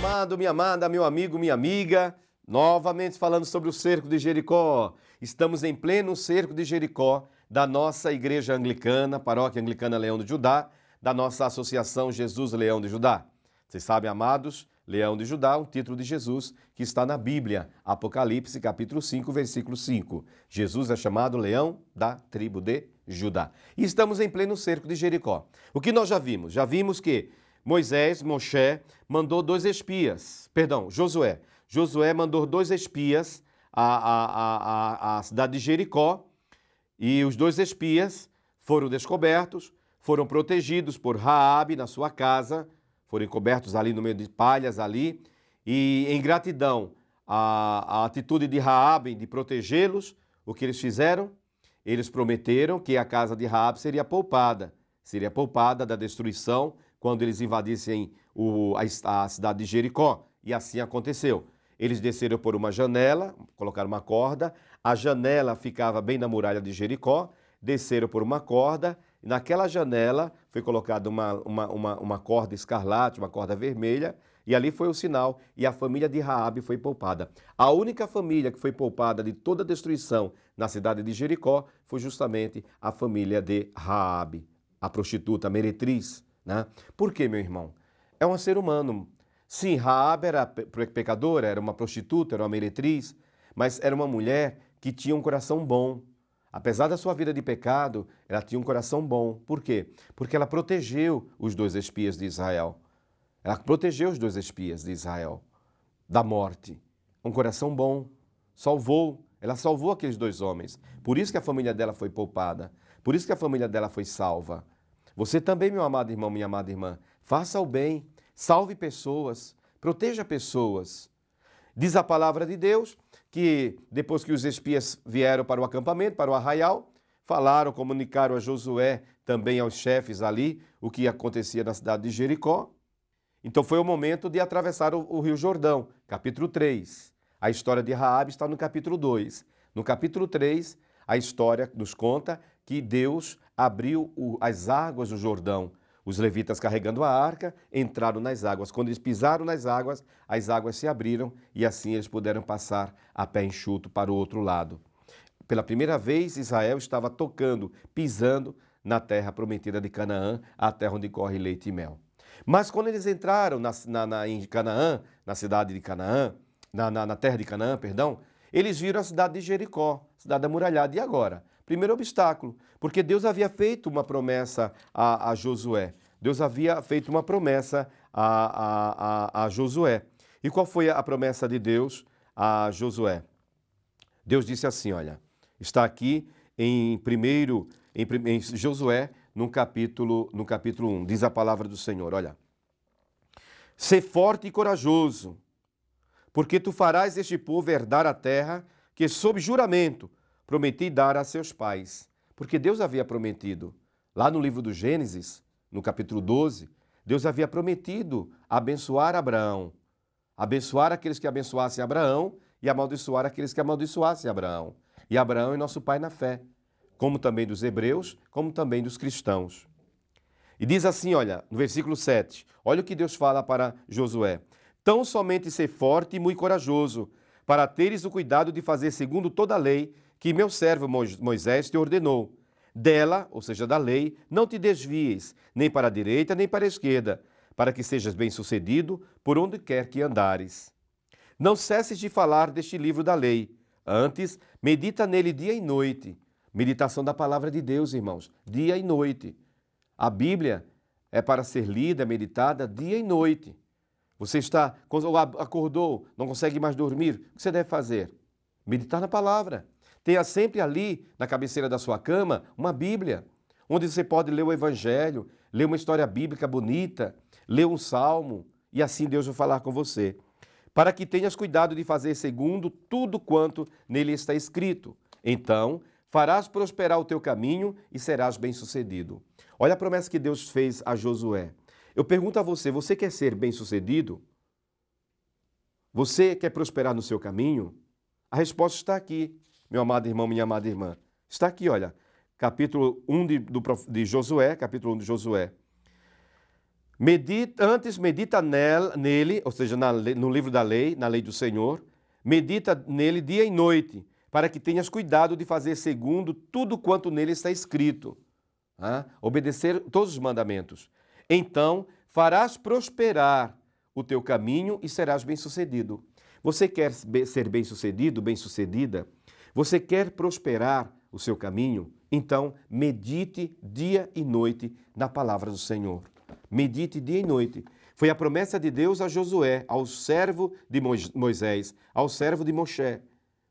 amado, minha amada, meu amigo, minha amiga, novamente falando sobre o cerco de Jericó. Estamos em pleno cerco de Jericó da nossa igreja anglicana, Paróquia Anglicana Leão de Judá, da nossa associação Jesus Leão de Judá. Vocês sabem, amados, Leão de Judá, um título de Jesus que está na Bíblia, Apocalipse, capítulo 5, versículo 5. Jesus é chamado Leão da tribo de Judá. E estamos em pleno cerco de Jericó. O que nós já vimos? Já vimos que Moshe, mandou dois espias, Josué mandou dois espias à cidade de Jericó, e os dois espias foram descobertos, foram protegidos por Raabe na sua casa, foram cobertos ali no meio de palhas ali, e em gratidão à atitude de Raabe de protegê-los, o que eles fizeram? Eles prometeram que a casa de Raabe seria poupada da destruição quando eles invadissem a cidade de Jericó. E assim aconteceu. Eles desceram por uma janela, colocaram uma corda, a janela ficava bem na muralha de Jericó, desceram por uma corda, e naquela janela foi colocada uma corda escarlate, uma corda vermelha, e ali foi o sinal, e a família de Raabe foi poupada. A única família que foi poupada de toda a destruição na cidade de Jericó foi justamente a família de Raabe, a prostituta, a meretriz. Né? Por quê, meu irmão? É um ser humano. Sim, Raabe era pecadora, era uma prostituta, era uma meretriz, mas era uma mulher que tinha um coração bom. Apesar da sua vida de pecado, ela tinha um coração bom. Por quê? Porque ela protegeu os dois espias de Israel. Ela protegeu os dois espias de Israel da morte. Um coração bom. Ela salvou aqueles dois homens. Por isso que a família dela foi poupada. Por isso que a família dela foi salva. Você também, meu amado irmão, minha amada irmã, faça o bem, salve pessoas, proteja pessoas. Diz a palavra de Deus que depois que os espias vieram para o acampamento, para o arraial, falaram, comunicaram a Josué, também aos chefes ali, o que acontecia na cidade de Jericó. Então foi o momento de atravessar o Rio Jordão, capítulo 3. A história de Raabe está no capítulo 2. No capítulo 3, a história nos conta que Deus abriu as águas do Jordão. Os levitas, carregando a arca, entraram nas águas. Quando eles pisaram nas águas, as águas se abriram e assim eles puderam passar a pé enxuto para o outro lado. Pela primeira vez, Israel estava pisando na terra prometida de Canaã, a terra onde corre leite e mel. Mas quando eles entraram em Canaã, na cidade de Canaã, na terra de Canaã, perdão, eles viram a cidade de Jericó, cidade amuralhada. E agora? Primeiro obstáculo, porque Deus havia feito uma promessa a Josué. Deus havia feito uma promessa a Josué. E qual foi a promessa de Deus a Josué? Deus disse assim, olha, está aqui em Josué, no capítulo 1, diz a palavra do Senhor, olha. Sê forte e corajoso, porque tu farás este povo herdar a terra que, sob juramento, prometi dar a seus pais. Porque Deus havia prometido, lá no livro do Gênesis, no capítulo 12, Deus havia prometido abençoar Abraão, abençoar aqueles que abençoassem Abraão e amaldiçoar aqueles que amaldiçoassem Abraão. E Abraão é nosso pai na fé, como também dos hebreus, como também dos cristãos. E diz assim, olha, no versículo 7, olha o que Deus fala para Josué. Tão somente ser forte e muito corajoso, para teres o cuidado de fazer segundo toda a lei que meu servo Moisés te ordenou. Dela, ou seja, da lei, não te desvies, nem para a direita, nem para a esquerda, para que sejas bem-sucedido por onde quer que andares. Não cesses de falar deste livro da lei. Antes, medita nele dia e noite. Meditação da palavra de Deus, irmãos, dia e noite. A Bíblia é para ser lida, meditada dia e noite. Você acordou, não consegue mais dormir, o que você deve fazer? Meditar na palavra. Tenha sempre ali, na cabeceira da sua cama, uma Bíblia, onde você pode ler o Evangelho, ler uma história bíblica bonita, ler um salmo, e assim Deus vai falar com você. Para que tenhas cuidado de fazer segundo tudo quanto nele está escrito. Então, farás prosperar o teu caminho e serás bem-sucedido. Olha a promessa que Deus fez a Josué. Eu pergunto a você, você quer ser bem-sucedido? Você quer prosperar no seu caminho? A resposta está aqui, meu amado irmão, minha amada irmã. Está aqui, olha, capítulo 1 de Josué, capítulo 1 de Josué. Medita nele, ou seja, no livro da lei, na lei do Senhor, medita nele dia e noite, para que tenhas cuidado de fazer segundo tudo quanto nele está escrito. Obedecer todos os mandamentos. Então farás prosperar o teu caminho e serás bem-sucedido. Você quer ser bem-sucedido, bem-sucedida? Você quer prosperar o seu caminho? Então medite dia e noite na palavra do Senhor. Medite dia e noite. Foi a promessa de Deus a Josué, ao servo de Moisés, ao servo de Moshe.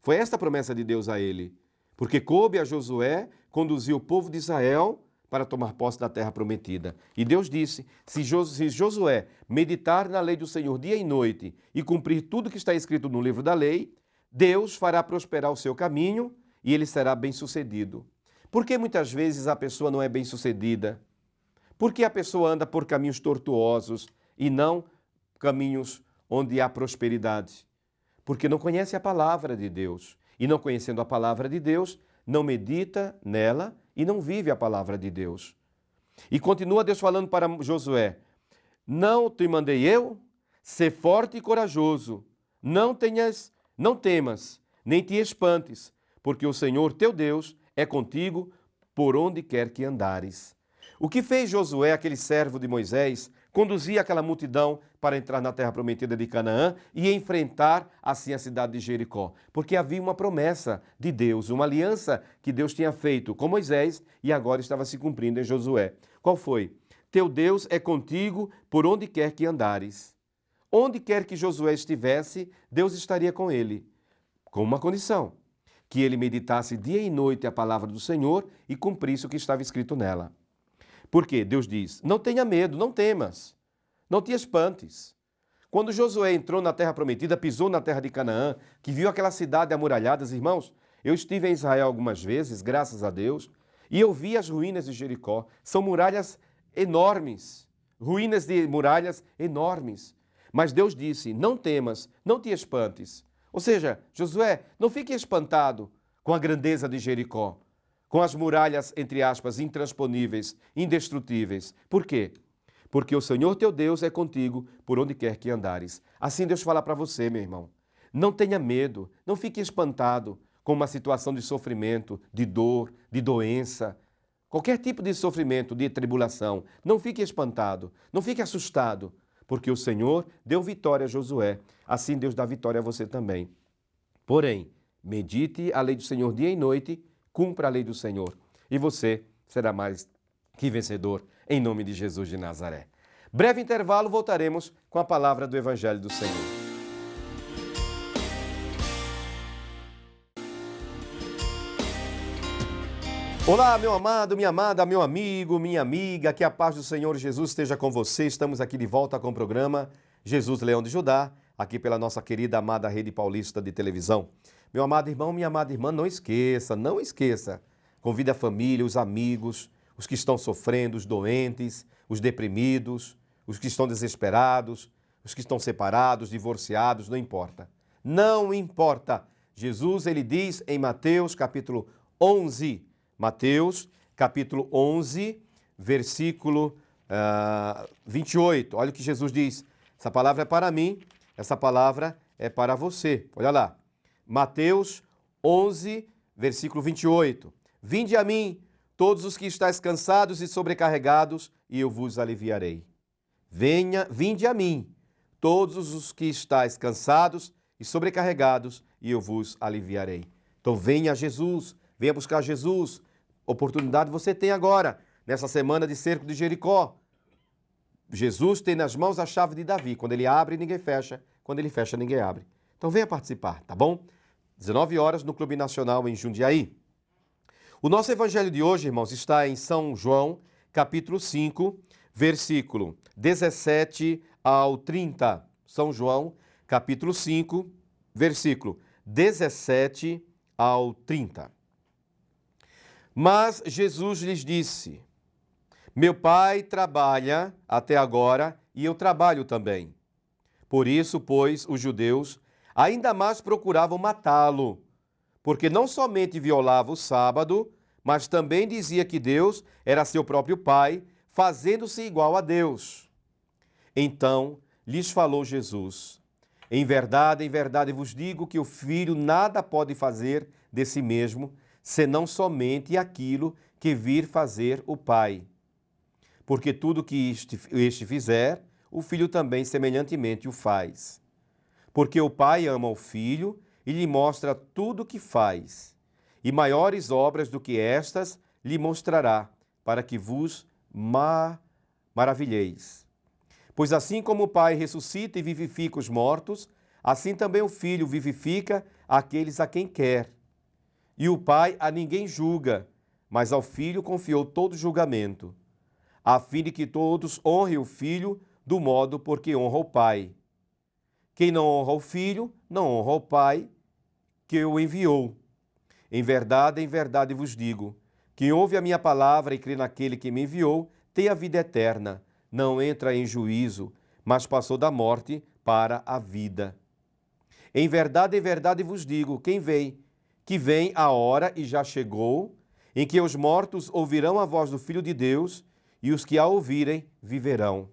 Foi esta a promessa de Deus a ele. Porque coube a Josué conduzir o povo de Israel para tomar posse da terra prometida. E Deus disse, se Josué meditar na lei do Senhor dia e noite e cumprir tudo que está escrito no livro da lei, Deus fará prosperar o seu caminho e ele será bem-sucedido. Por que muitas vezes a pessoa não é bem-sucedida? Por que a pessoa anda por caminhos tortuosos e não caminhos onde há prosperidade? Porque não conhece a palavra de Deus. E não conhecendo a palavra de Deus, não medita nela e não vive a palavra de Deus. E continua Deus falando para Josué, não te mandei eu? Sê forte e corajoso, não temas, nem te espantes, porque o Senhor teu Deus é contigo por onde quer que andares. O que fez Josué, aquele servo de Moisés, conduzir aquela multidão para entrar na terra prometida de Canaã e enfrentar assim a cidade de Jericó? Porque havia uma promessa de Deus, uma aliança que Deus tinha feito com Moisés e agora estava se cumprindo em Josué. Qual foi? Teu Deus é contigo por onde quer que andares. Onde quer que Josué estivesse, Deus estaria com ele, com uma condição, que ele meditasse dia e noite a palavra do Senhor e cumprisse o que estava escrito nela. Porque Deus diz, não tenha medo, não temas, não te espantes. Quando Josué entrou na terra prometida, pisou na terra de Canaã, que viu aquela cidade amuralhada, irmãos, eu estive em Israel algumas vezes, graças a Deus, e eu vi as ruínas de Jericó. São muralhas enormes, ruínas de muralhas enormes. Mas Deus disse, não temas, não te espantes. Ou seja, Josué, não fique espantado com a grandeza de Jericó, com as muralhas, entre aspas, intransponíveis, indestrutíveis. Por quê? Porque o Senhor teu Deus é contigo por onde quer que andares. Assim Deus fala para você, meu irmão. Não tenha medo, não fique espantado com uma situação de sofrimento, de dor, de doença, qualquer tipo de sofrimento, de tribulação. Não fique espantado, não fique assustado, porque o Senhor deu vitória a Josué. Assim Deus dá vitória a você também. Porém, medite a lei do Senhor dia e noite, cumpra a lei do Senhor e você será mais que vencedor, em nome de Jesus de Nazaré. Breve intervalo, voltaremos com a palavra do Evangelho do Senhor. Olá, meu amado, minha amada, meu amigo, minha amiga, que a paz do Senhor Jesus esteja com você. Estamos aqui de volta com o programa Jesus Leão de Judá, aqui pela nossa querida, amada Rede Paulista de televisão. Meu amado irmão, minha amada irmã, não esqueça, convide a família, os amigos, os que estão sofrendo, os doentes, os deprimidos, os que estão desesperados, os que estão separados, divorciados, não importa. Não importa. Jesus, ele diz em Mateus capítulo 11, versículo 28. Olha o que Jesus diz. Essa palavra é para mim, essa palavra é para você. Olha lá. Mateus 11, versículo 28. Vinde a mim, todos os que estáis cansados e sobrecarregados, e eu vos aliviarei. Vinde a mim, todos os que estáis cansados e sobrecarregados, e eu vos aliviarei. Então venha a Jesus, venha buscar Jesus. Oportunidade você tem agora, nessa semana de cerco de Jericó. Jesus tem nas mãos a chave de Davi. Quando ele abre, ninguém fecha. Quando ele fecha, ninguém abre. Então venha participar, tá bom? 19 horas no Clube Nacional em Jundiaí. O nosso evangelho de hoje, irmãos, está em São João, capítulo 5, versículo 17 ao 30. São João, capítulo 5, versículo 17 ao 30. Mas Jesus lhes disse, meu Pai trabalha até agora e eu trabalho também. Por isso, pois, os judeus ainda mais procuravam matá-lo, porque não somente violava o sábado, mas também dizia que Deus era seu próprio Pai, fazendo-se igual a Deus. Então lhes falou Jesus: em verdade vos digo que o Filho nada pode fazer de si mesmo, senão somente aquilo que vir fazer o Pai. Porque tudo que este fizer, o Filho também semelhantemente o faz. Porque o Pai ama o Filho e lhe mostra tudo o que faz. E maiores obras do que estas lhe mostrará, para que vos maravilheis. Pois assim como o Pai ressuscita e vivifica os mortos, assim também o Filho vivifica aqueles a quem quer. E o Pai a ninguém julga, mas ao Filho confiou todo julgamento, a fim de que todos honrem o Filho do modo por que honra o Pai. Quem não honra o Filho, não honra o Pai que o enviou. Em verdade vos digo, quem ouve a minha palavra e crê naquele que me enviou, tem a vida eterna, não entra em juízo, mas passou da morte para a vida. Em verdade vos digo, que vem a hora e já chegou, em que os mortos ouvirão a voz do Filho de Deus, e os que a ouvirem viverão.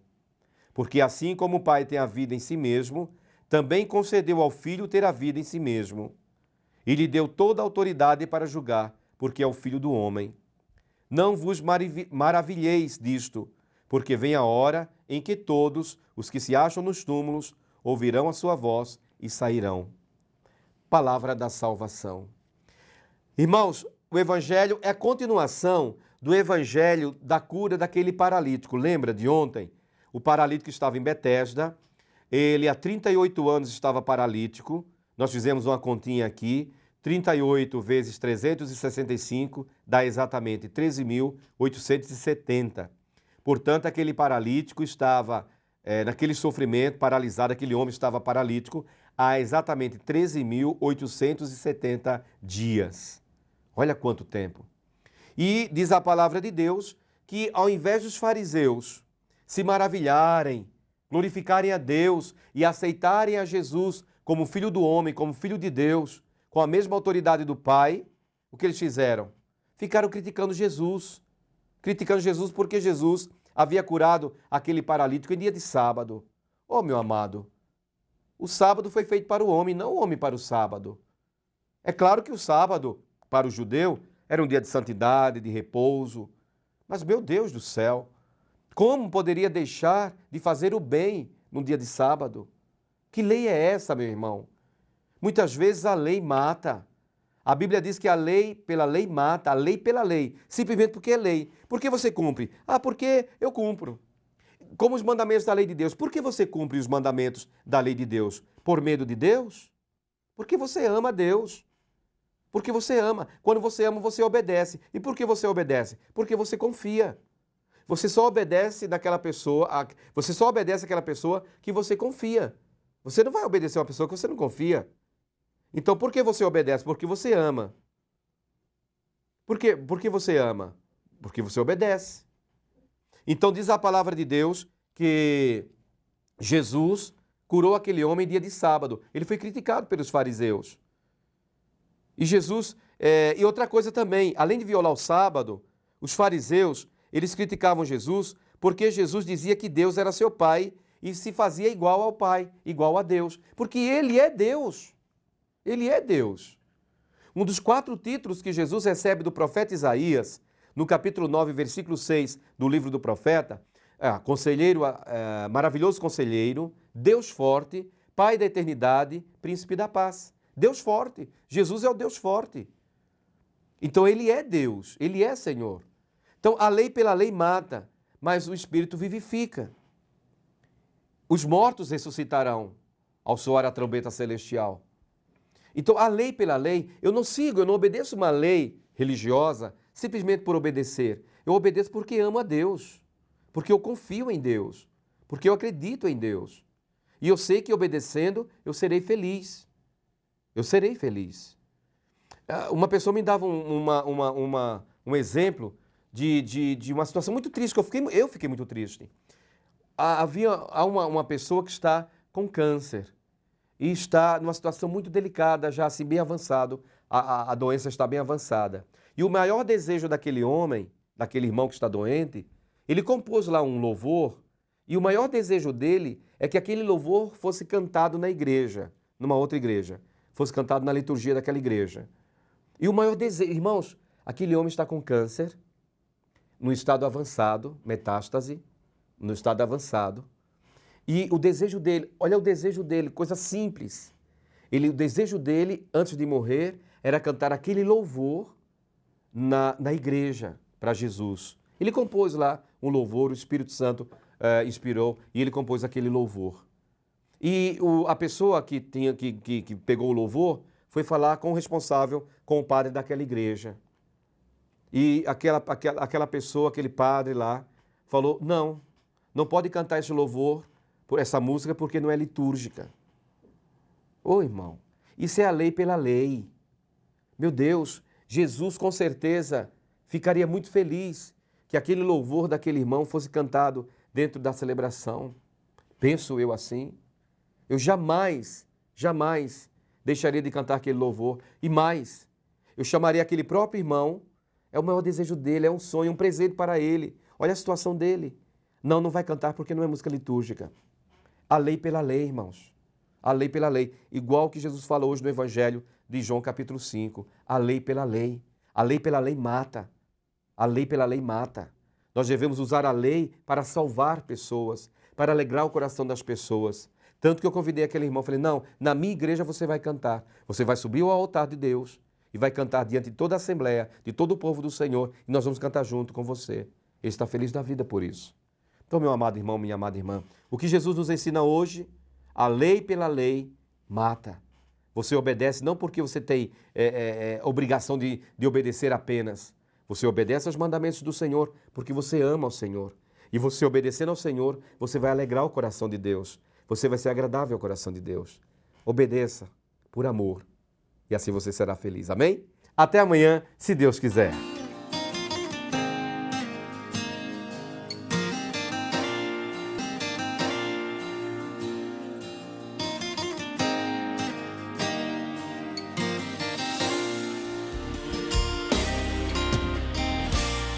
Porque assim como o Pai tem a vida em si mesmo, também concedeu ao Filho ter a vida em si mesmo. E lhe deu toda a autoridade para julgar, porque é o Filho do homem. Não vos maravilheis disto, porque vem a hora em que todos os que se acham nos túmulos ouvirão a sua voz e sairão. Palavra da salvação. Irmãos, o Evangelho é a continuação do Evangelho da cura daquele paralítico. Lembra de ontem? O paralítico estava em Betesda, ele há 38 anos estava paralítico. Nós fizemos uma continha aqui, 38 vezes 365 dá exatamente 13.870. Portanto, aquele paralítico estava naquele sofrimento, paralisado, aquele homem estava paralítico há exatamente 13.870 dias. Olha quanto tempo. E diz a palavra de Deus que ao invés dos fariseus se maravilharem, glorificarem a Deus e aceitarem a Jesus como Filho do homem, como Filho de Deus, com a mesma autoridade do Pai, o que eles fizeram? Ficaram criticando Jesus porque Jesus havia curado aquele paralítico em dia de sábado. Oh, meu amado, o sábado foi feito para o homem, não o homem para o sábado. É claro que o sábado, para o judeu, era um dia de santidade, de repouso. Mas, meu Deus do céu, como poderia deixar de fazer o bem no dia de sábado? Que lei é essa, meu irmão? Muitas vezes a lei mata. A Bíblia diz que a lei pela lei mata, a lei pela lei, simplesmente porque é lei. Por que você cumpre? Ah, porque eu cumpro. Como os mandamentos da lei de Deus. Por que você cumpre os mandamentos da lei de Deus? Por medo de Deus? Porque você ama Deus. Porque você ama. Quando você ama, você obedece. E por que você obedece? Porque você confia. Você só obedece àquela pessoa que você confia. Você não vai obedecer a uma pessoa que você não confia. Então, por que você obedece? Porque você ama. Por que você ama? Porque você obedece. Então, diz a palavra de Deus que Jesus curou aquele homem em dia de sábado. Ele foi criticado pelos fariseus. E Jesus, e outra coisa também, além de violar o sábado, os fariseus, eles criticavam Jesus porque Jesus dizia que Deus era seu Pai e se fazia igual ao Pai, igual a Deus. Porque Ele é Deus. Ele é Deus. Um dos 4 títulos que Jesus recebe do profeta Isaías, no capítulo 9, versículo 6 do livro do profeta, conselheiro, maravilhoso conselheiro, Deus forte, Pai da eternidade, príncipe da paz. Deus forte. Jesus é o Deus forte. Então Ele é Deus, Ele é Senhor. Então a lei pela lei mata, mas o Espírito vivifica. Os mortos ressuscitarão ao soar a trombeta celestial. Então, a lei pela lei, eu não obedeço uma lei religiosa simplesmente por obedecer. Eu obedeço porque amo a Deus, porque eu confio em Deus, porque eu acredito em Deus. E eu sei que obedecendo eu serei feliz. Eu serei feliz. Uma pessoa me dava um exemplo de uma situação muito triste, que eu fiquei muito triste. Há uma pessoa que está com câncer. E está numa situação muito delicada, já assim bem avançado, a doença está bem avançada. E o maior desejo daquele homem, daquele irmão que está doente, ele compôs lá um louvor E o maior desejo dele é que aquele louvor fosse cantado na igreja, numa outra igreja, fosse cantado na liturgia daquela igreja. E o maior desejo, irmãos, aquele homem está com câncer, no estado avançado, metástase, no estado avançado. E o desejo dele, olha o desejo dele, coisa simples. O desejo dele, antes de morrer, era cantar aquele louvor na igreja para Jesus. Ele compôs lá um louvor, o Espírito Santo inspirou e ele compôs aquele louvor. E a pessoa que pegou o louvor foi falar com o responsável, com o padre daquela igreja. E aquela pessoa, aquele padre lá, falou, não pode cantar esse louvor, essa música, porque não é litúrgica. Ô irmão, isso é a lei pela lei. Meu Deus, Jesus com certeza ficaria muito feliz que aquele louvor daquele irmão fosse cantado dentro da celebração. Penso eu assim. Eu jamais deixaria de cantar aquele louvor. E mais, eu chamaria aquele próprio irmão, é o maior desejo dele, é um sonho, um presente para ele. Olha a situação dele. Não vai cantar porque não é música litúrgica. A lei pela lei, irmãos. A lei pela lei. Igual que Jesus falou hoje no Evangelho de João capítulo 5. A lei pela lei. A lei pela lei mata. A lei pela lei mata. Nós devemos usar a lei para salvar pessoas, para alegrar o coração das pessoas. Tanto que eu convidei aquele irmão, falei, não, na minha igreja você vai cantar. Você vai subir ao altar de Deus e vai cantar diante de toda a Assembleia, de todo o povo do Senhor, e nós vamos cantar junto com você. Ele está feliz da vida por isso. Então, meu amado irmão, minha amada irmã, o que Jesus nos ensina hoje, a lei pela lei mata. Você obedece não porque você tem obrigação de obedecer apenas. Você obedece aos mandamentos do Senhor porque você ama o Senhor. E você obedecendo ao Senhor, você vai alegrar o coração de Deus. Você vai ser agradável ao coração de Deus. Obedeça por amor. E assim você será feliz. Amém? Até amanhã, se Deus quiser.